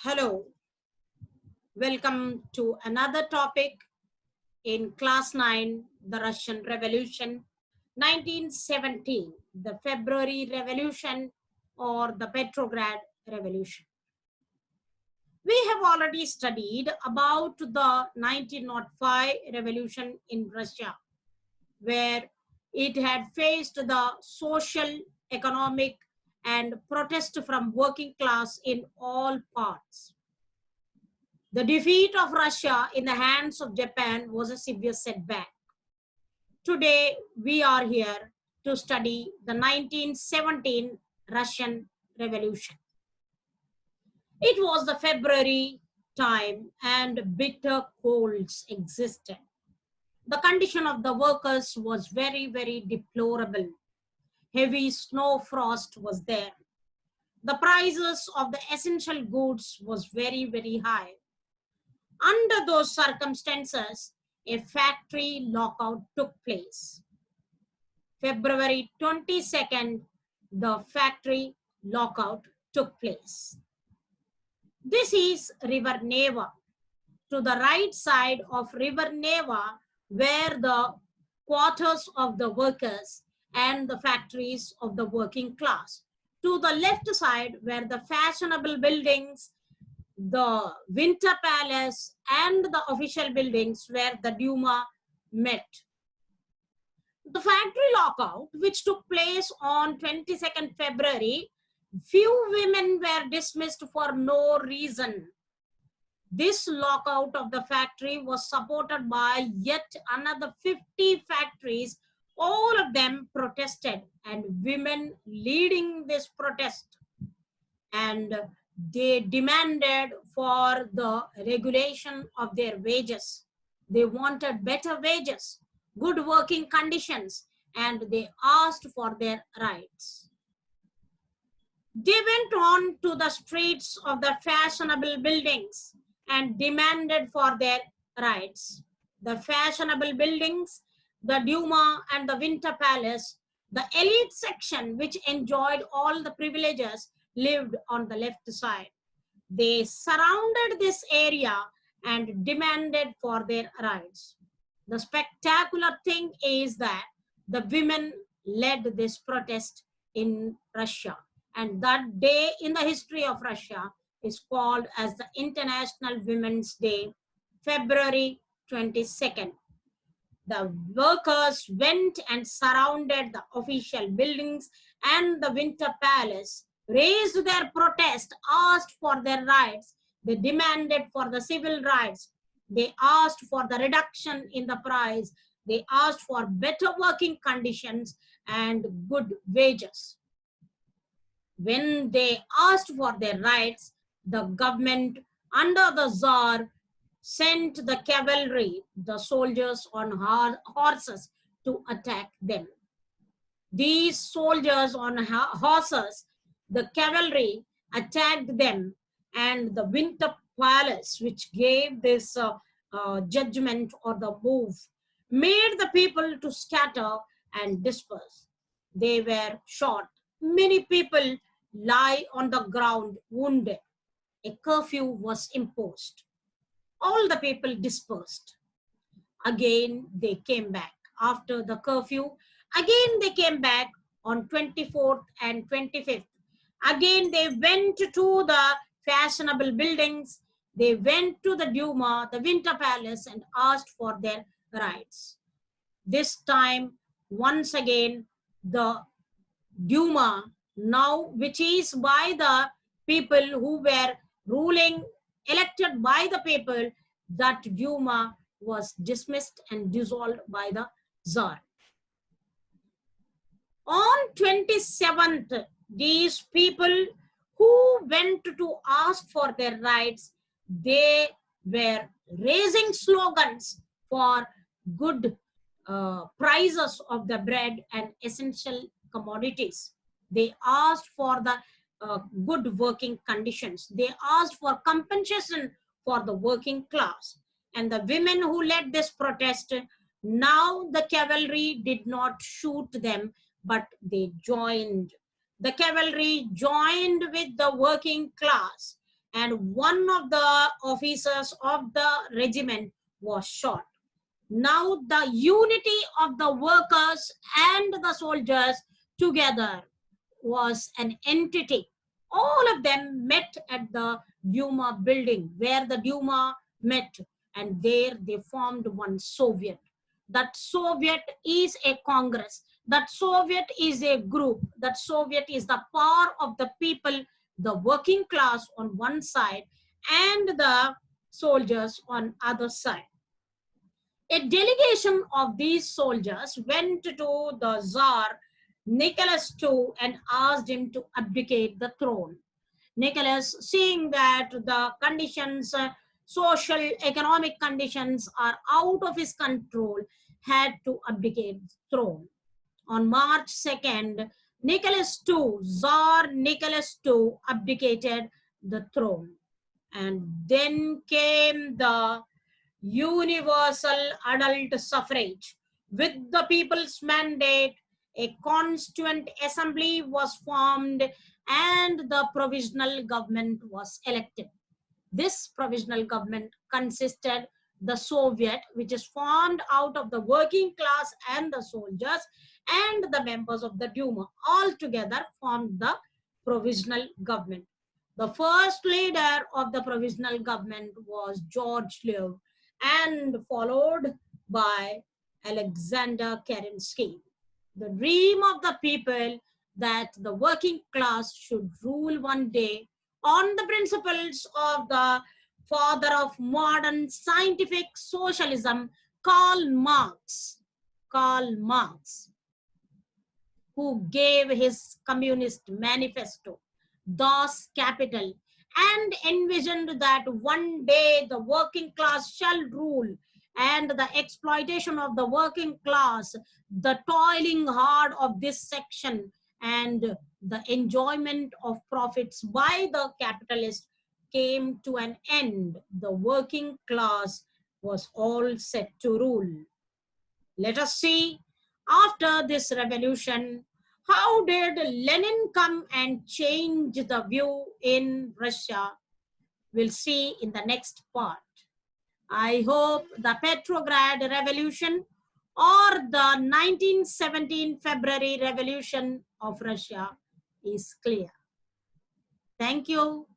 Hello, welcome to another topic in class 9, the Russian Revolution, 1917, the February Revolution or the Petrograd Revolution. We have already studied about the 1905 revolution in Russia, where it had faced the social, economic, and protest from working class in all parts. The defeat of Russia in the hands of Japan was a severe setback. Today, we are here to study the 1917 Russian Revolution. It was the February time and bitter colds existed. The condition of the workers was very, very deplorable. Heavy snow frost was there. The prices of the essential goods was very, very high. Under those circumstances, a factory lockout took place. February 22nd, the factory lockout took place. This is River Neva. To the right side of River Neva were the quarters of the workers and the factories of the working class. To the left side were the fashionable buildings, the Winter Palace, and the official buildings where the Duma met. The factory lockout, which took place on 22nd February, few women were dismissed for no reason. This lockout of the factory was supported by yet another 50 factories. All of them protested, and women leading this protest. And they demanded for the regulation of their wages. They wanted better wages, good working conditions, and they asked for their rights. They went on to the streets of the fashionable buildings and demanded for their rights. The fashionable buildings, the Duma and the Winter Palace, the elite section which enjoyed all the privileges lived on the left side. They surrounded this area and demanded for their rights. The spectacular thing is that the women led this protest in Russia, and that day in the history of Russia is called as the International Women's Day, February 22nd. The workers went and surrounded the official buildings and the Winter Palace, raised their protest, asked for their rights. They demanded for the civil rights. They asked for the reduction in the price. They asked for better working conditions and good wages. When they asked for their rights, the government under the Tsar sent the cavalry, the soldiers on horses, to attack them. These soldiers on horses, the cavalry, attacked them, and the Winter Palace, which gave this judgment or the move, made the people to scatter and disperse. They were shot. Many people lie on the ground wounded. A curfew was imposed. All the people dispersed. Again, they came back. After the curfew, again they came back on 24th and 25th. Again, they went to the fashionable buildings. They went to the Duma, the Winter Palace, and asked for their rights. This time, once again, the Duma, now which is by the people who were ruling, elected by the people, that Duma was dismissed and dissolved by the Tsar. On 27th, these people who went to ask for their rights, they were raising slogans for good prices of the bread and essential commodities. They asked for the good working conditions. They asked for compensation for the working class. And the women who led this protest, now the cavalry did not shoot them, but they joined. The cavalry joined with the working class, and one of the officers of the regiment was shot. Now the unity of the workers and the soldiers together was an entity. All of them met at the Duma building where the Duma met, and there they formed one Soviet. That Soviet is a Congress. That Soviet is a group. That Soviet is the power of the people, the working class on one side and the soldiers on other side. A delegation of these soldiers went to the Tsar Nicholas II and asked him to abdicate the throne. Nicholas, seeing that the conditions, social, economic conditions are out of his control, had to abdicate the throne. On March 2nd, Tsar Nicholas II abdicated the throne. And then came the universal adult suffrage. With the people's mandate, a Constituent Assembly was formed and the provisional government was elected. This provisional government consisted the Soviet, which is formed out of the working class and the soldiers and the members of the Duma. All together formed the provisional government. The first leader of the provisional government was George Lew, and followed by Alexander Kerensky. The dream of the people that the working class should rule one day on the principles of the father of modern scientific socialism, Karl Marx, who gave his Communist Manifesto, Das Kapital, and envisioned that one day the working class shall rule, and the exploitation of the working class, the toiling hard of this section, and the enjoyment of profits by the capitalist came to an end. The working class was all set to rule. Let us see, after this revolution, how did Lenin come and change the view in Russia? We'll see in the next part. I hope the Petrograd Revolution or the 1917 February Revolution of Russia is clear. Thank you.